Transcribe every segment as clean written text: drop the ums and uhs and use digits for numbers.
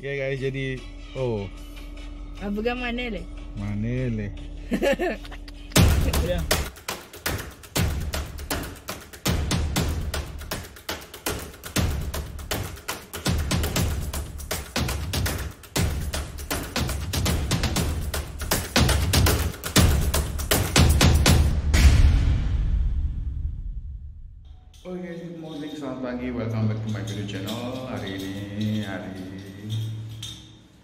Ya guys, jadi Abuga Manele. Manele. Ya. Oke guys, good morning, selamat pagi, welcome back to my video channel. Hari ini hari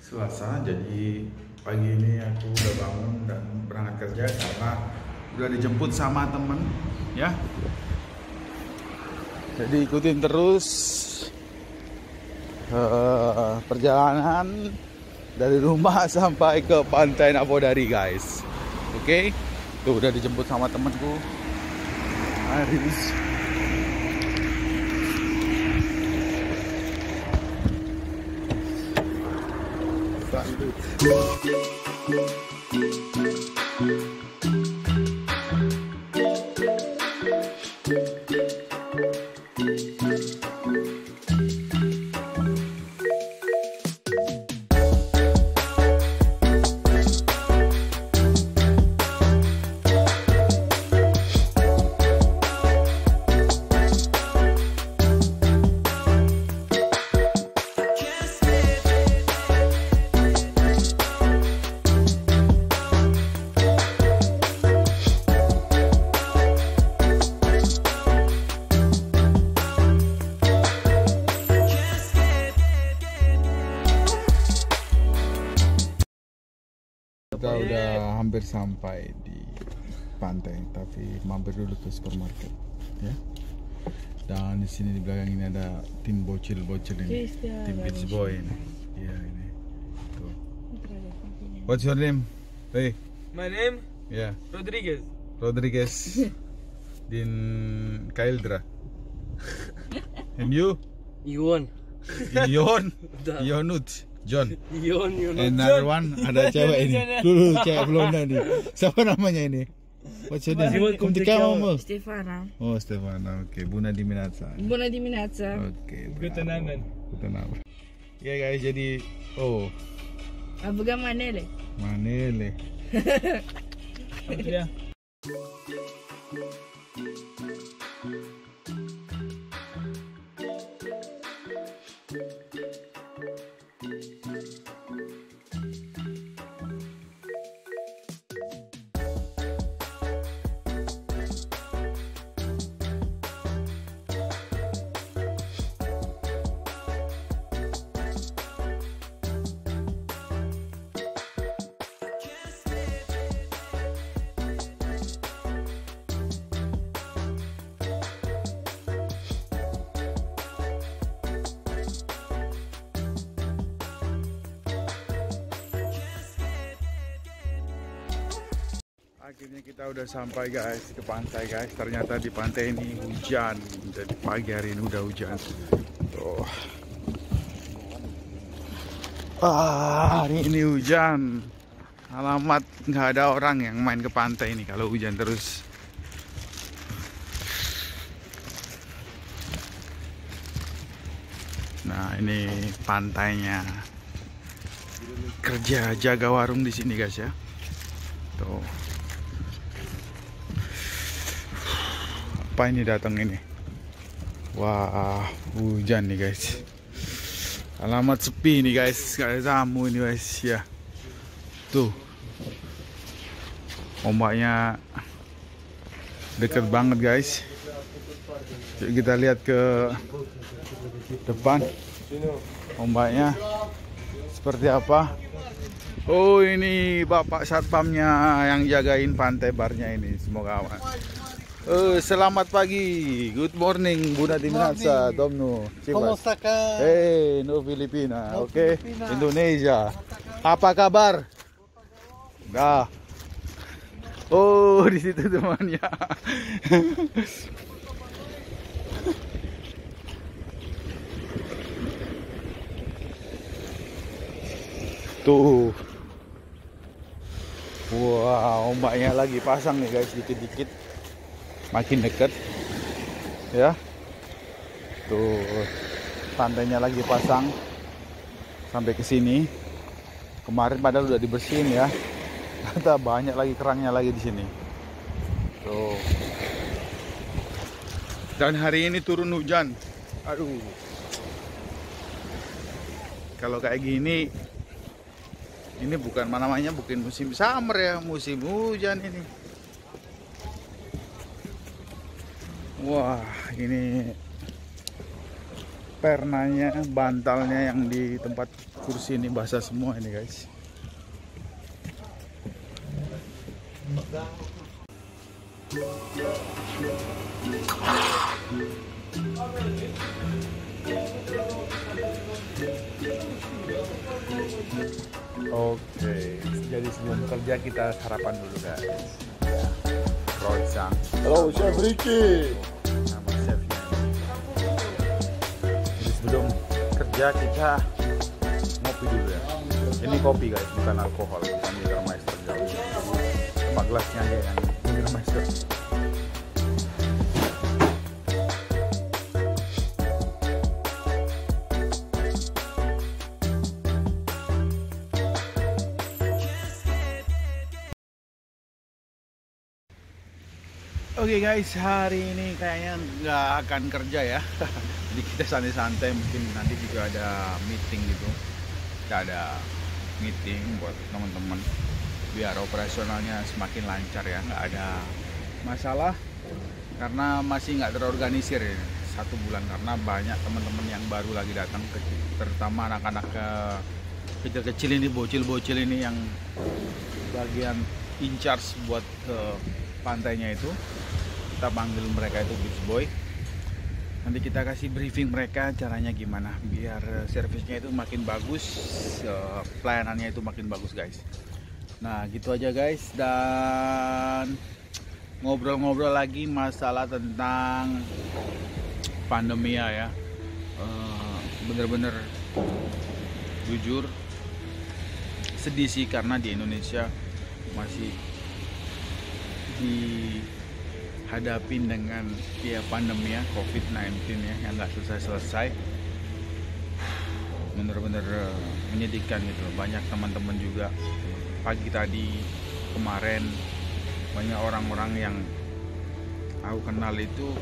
Selasa, jadi pagi ini aku udah bangun dan berangkat kerja karena udah dijemput sama temen ya. Jadi ikutin terus perjalanan dari rumah sampai ke Pantai Napodari guys. Oke, tuh udah dijemput sama temenku Aris. Kita udah hampir sampai di pantai, tapi mampir dulu ke supermarket, ya. Dan di sini di belakang ini ada tim bocil-bocil ini, tim beach boy ini. Iya ini. Tuh. What's your name? Hey. My name Yeah. Rodriguez. Rodriguez. Din Kaildra. And you? Iwan. Ion. Ionut. John. Iwan. Another one, ada cewek ini. Dulu cewek blonda nih. Siapa namanya ini? What's your name? Kumtika mo. Stefana. Oh, Stefana. Oke, Buna Diminatsa. Buona Diminazza. Oke. Ketenangan. Ketenangan. Ya guys, jadi Abuga Manele. Manele. Ya. Akhirnya kita udah sampai guys ke pantai guys. Ternyata di pantai ini hujan. Jadi pagi hari ini udah hujan. Tuh. Hari ini hujan. Alamat nggak ada orang yang main ke pantai ini kalau hujan terus. Nah ini pantainya. Kerja jaga warung di sini guys ya. Tuh. Apa ini datang ini? Wah, hujan nih guys. Alamat sepi nih guys, gak ada tamu ini guys ya. Tuh. Ombaknya deket banget guys. Yuk kita lihat ke depan. Ombaknya seperti apa? Oh, ini Bapak Satpamnya yang jagain pantai barnya ini. Semoga aman. Selamat pagi, good morning, Buna Diminatsa, Domno. Kumusta ka? Hey, no Filipina, No oke, Filipina. Indonesia. Apa kabar? Dah. Oh, di situ temannya. Tuh. Wah, ombaknya lagi pasang nih guys, dikit-dikit. Makin dekat ya, tuh pantainya lagi pasang. sampai ke sini. Kemarin padahal udah dibersihin ya. Ternyata banyak lagi kerangnya lagi di sini. Tuh. Dan hari ini turun hujan. Aduh. Kalau kayak gini, ini bukan namanya bukan musim summer ya, musim hujan ini. Wah, ini pernanya, bantalnya yang di tempat kursi ini basah semua ini guys. Oke, jadi sebelum kerja kita sarapan dulu guys. Roysang. Halo, Chef Ricky. Nama chefnya. Jadi sebelum kerja kita ngopi dulu ya. Ini kopi guys, bukan alkohol, bukan Jägermeister jauh. Cuma gelasnya aja yang Jägermeister. Oke guys, hari ini kayaknya nggak akan kerja ya. Jadi kita santai-santai, mungkin nanti juga ada meeting gitu. Kita ada meeting buat teman-teman biar operasionalnya semakin lancar ya, nggak ada masalah. Karena masih nggak terorganisir ya, 1 bulan, karena banyak teman-teman yang baru lagi datang, terutama anak-anak kecil-kecil ini, bocil-bocil ini yang bagian in charge buat ke pantainya itu. Kita panggil mereka itu beach boy. Nanti kita kasih briefing mereka caranya gimana biar servisnya itu makin bagus, pelayanannya itu makin bagus guys. Nah gitu aja guys, dan ngobrol-ngobrol lagi masalah tentang pandemi ya. Bener-bener jujur sedih sih, karena di Indonesia masih dihadapin dengan ya pandemi ya, COVID-19 ya, yang nggak selesai-selesai. Bener-bener menyedihkan gitu. Banyak teman-teman juga pagi tadi, kemarin, banyak orang-orang yang aku kenal itu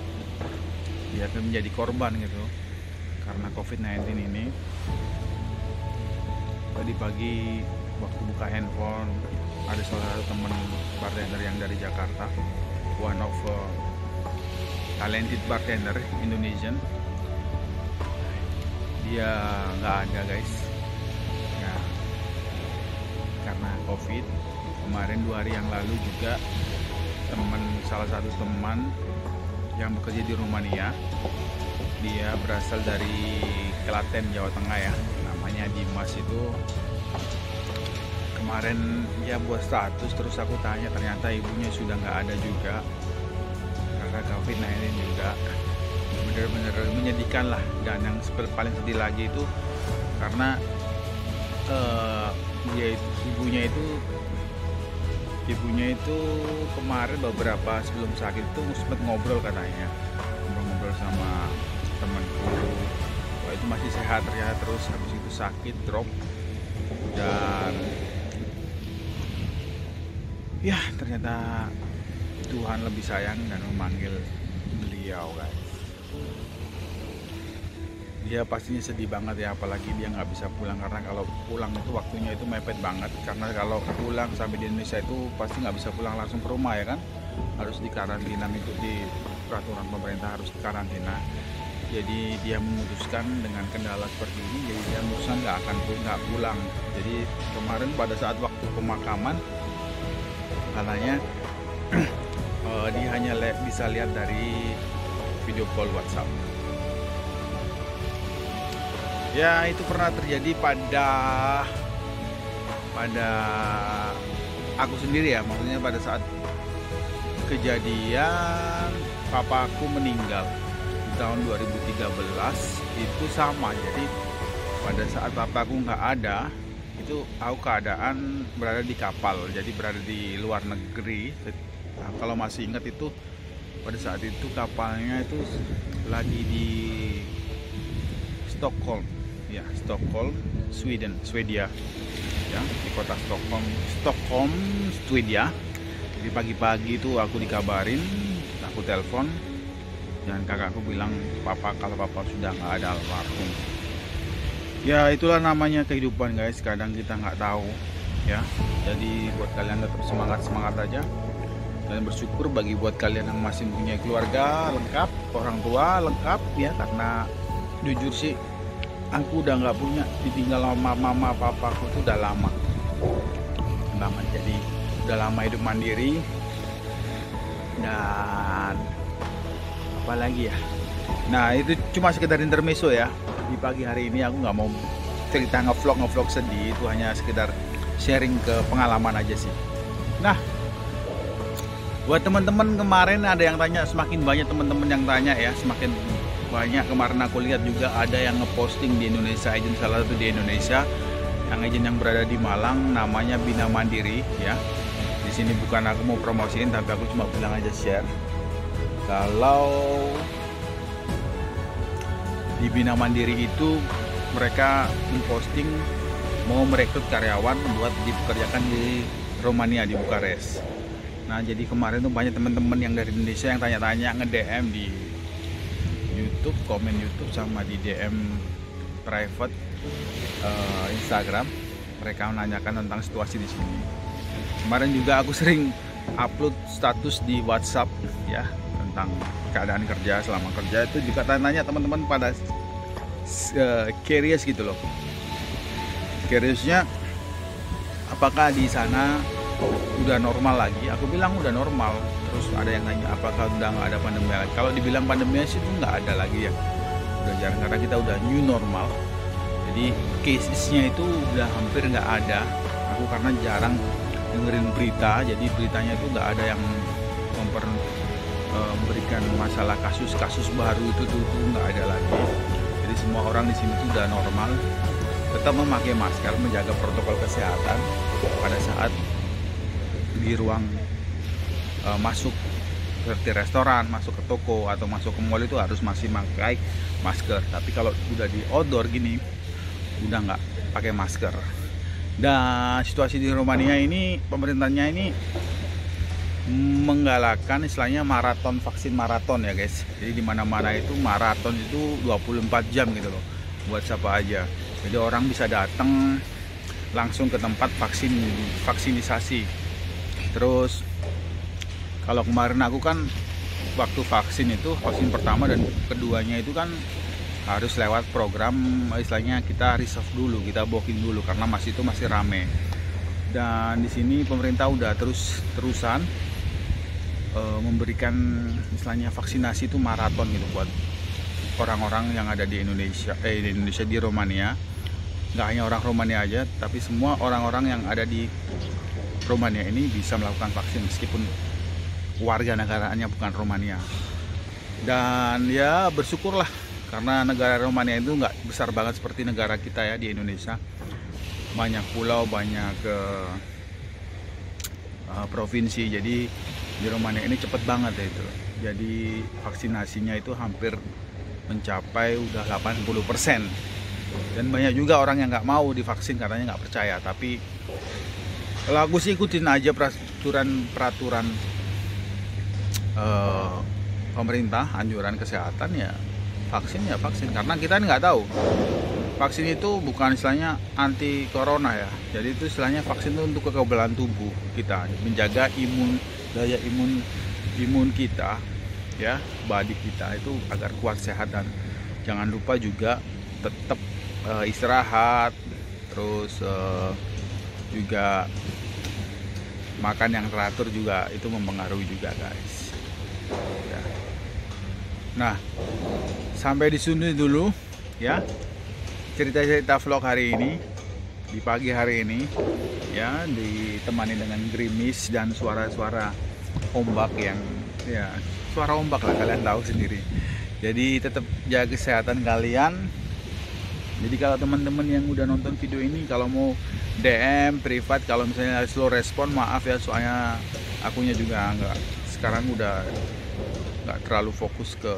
ya menjadi korban gitu karena COVID-19 ini. Tadi pagi waktu buka handphone, ada salah satu teman bartender yang dari Jakarta, one of talented bartender Indonesian. Dia nggak ada guys ya, karena COVID. Kemarin 2 hari yang lalu juga salah satu teman yang bekerja di Rumania, dia berasal dari Klaten, Jawa Tengah ya, namanya Dimas. Itu kemarin dia buat status, terus aku tanya, ternyata ibunya sudah nggak ada juga karena COVID-19 juga. Bener-bener menyedihkan lah. Dan yang paling sedih lagi itu karena ibunya itu kemarin beberapa sebelum sakit itu sempat ngobrol, katanya ngobrol sama temanku, wah itu masih sehat ternyata, terus habis itu sakit drop. Dan ya ternyata Tuhan lebih sayang dan memanggil beliau guys. Dia pastinya sedih banget ya, apalagi dia nggak bisa pulang, karena kalau pulang itu waktunya itu mepet banget. Karena kalau pulang sampai di Indonesia itu pasti nggak bisa pulang langsung ke rumah ya kan, harus dikarantina, itu di peraturan pemerintah harus dikarantina. Jadi dia memutuskan dengan kendala seperti ini, jadi dia memutuskan nggak pulang. Jadi kemarin pada saat waktu pemakaman katanya dia hanya bisa lihat dari video call WhatsApp. Ya itu pernah terjadi pada aku sendiri ya, maksudnya pada saat kejadian papaku meninggal di tahun 2013 itu sama. Jadi pada saat papaku nggak ada, itu aku keadaan berada di kapal, jadi berada di luar negeri. Nah, kalau masih ingat itu pada saat itu kapalnya itu lagi di Stockholm ya, Stockholm. Swedia ya, di kota Stockholm, Swedia. Jadi pagi-pagi itu aku dikabarin, aku telepon dan kakakku bilang kalau papa sudah nggak ada, almarhum. Ya itulah namanya kehidupan guys, kadang kita nggak tahu ya. Jadi buat kalian tetap semangat aja dan bersyukur bagi buat kalian yang masih punya keluarga lengkap, orang tua lengkap ya, karena jujur sih aku udah nggak punya, ditinggal sama mama papaku itu udah lama banget. Jadi udah lama hidup mandiri dan apalagi ya. Nah itu cuma sekedar intermezzo ya. Di pagi hari ini aku nggak mau cerita ngevlog sedih, itu hanya sekedar sharing ke pengalaman aja sih. Nah buat teman-teman, kemarin ada yang tanya, semakin banyak teman-teman yang tanya ya, semakin banyak. Kemarin aku lihat juga ada yang ngeposting di Indonesia, agen salah satu di Indonesia, yang berada di Malang, namanya Bina Mandiri ya. Di sini bukan aku mau promosiin, tapi aku cuma bilang aja share. Kalau di Bina Mandiri itu mereka memposting mau merekrut karyawan buat dipekerjakan di Romania, di Bukares. Nah jadi kemarin tuh banyak teman-teman yang dari Indonesia yang tanya-tanya, nge-DM di YouTube, komen YouTube sama di DM private Instagram. Mereka menanyakan tentang situasi di sini. Kemarin juga aku sering upload status di WhatsApp ya tentang keadaan kerja, selama kerja itu juga tanya teman-teman pada curious gitu loh. Curiousnya apakah di sana udah normal lagi? Aku bilang udah normal. Terus ada yang nanya apakah udah nggak ada pandemi lagi? Kalau dibilang pandemi sih itu nggak ada lagi ya, udah jarang, karena kita udah new normal. Jadi casesnya itu udah hampir nggak ada. Aku karena jarang dengerin berita, jadi beritanya itu nggak ada yang memberikan masalah kasus baru itu tuh nggak ada lagi. Jadi semua orang di sini tuh udah normal, tetap memakai masker, menjaga protokol kesehatan pada saat di ruang masuk seperti restoran, masuk ke toko atau masuk ke mall itu harus masih pakai masker. Tapi kalau udah di outdoor gini udah nggak pakai masker. Dan situasi di Romania ini, pemerintahnya ini menggalakkan istilahnya vaksin maraton ya guys. Jadi di mana-mana itu maraton itu 24 jam gitu loh, buat siapa aja. Jadi orang bisa datang langsung ke tempat vaksinisasi. Terus kalau kemarin aku kan waktu vaksin itu, vaksin pertama dan keduanya itu kan harus lewat program, istilahnya kita reserve dulu, kita booking dulu karena masih rame. Dan di sini pemerintah udah terusan memberikan istilahnya vaksinasi itu maraton gitu buat orang-orang yang ada di Indonesia, di Romania. Nggak hanya orang Romania aja, tapi semua orang-orang yang ada di Romania ini bisa melakukan vaksin meskipun warga negaraannya bukan Romania. Dan ya bersyukurlah, karena negara Romania itu nggak besar banget seperti negara kita ya di Indonesia. Banyak pulau, banyak provinsi, jadi di Romania ini cepet banget ya itu. Jadi vaksinasinya itu hampir mencapai udah 80%. Dan banyak juga orang yang nggak mau divaksin katanya nggak percaya. Tapi kalau aku sih ikutin aja peraturan pemerintah, anjuran kesehatan ya vaksin, karena kita nggak tahu vaksin itu bukan istilahnya anti corona ya. Jadi itu istilahnya vaksin itu untuk kekebalan tubuh kita, menjaga daya imun kita ya, body kita itu agar kuat, sehat. Dan jangan lupa juga tetap istirahat, terus juga makan yang teratur juga itu mempengaruhi juga guys ya. Nah sampai di sini dulu ya cerita-cerita vlog hari ini, di pagi hari ini ya, ditemani dengan gerimis dan suara-suara ombak yang ya, suara ombak lah, kalian tahu sendiri. Jadi tetap jaga kesehatan kalian. Jadi kalau teman-teman yang udah nonton video ini, kalau mau DM privat, kalau misalnya slow respon, maaf ya, soalnya akunya juga sekarang udah nggak terlalu fokus ke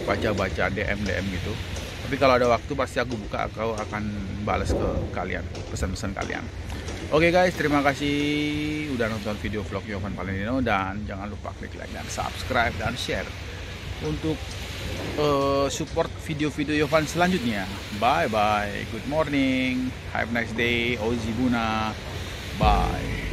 baca-baca DM gitu. Tapi kalau ada waktu pasti aku buka, aku akan balas ke kalian pesan-pesan kalian. Oke guys, terima kasih udah nonton video vlog Yovan Valentino, dan jangan lupa klik like dan subscribe dan share untuk support video-video Yovan selanjutnya. Bye bye, good morning, have a nice day, Ozi Buna, bye.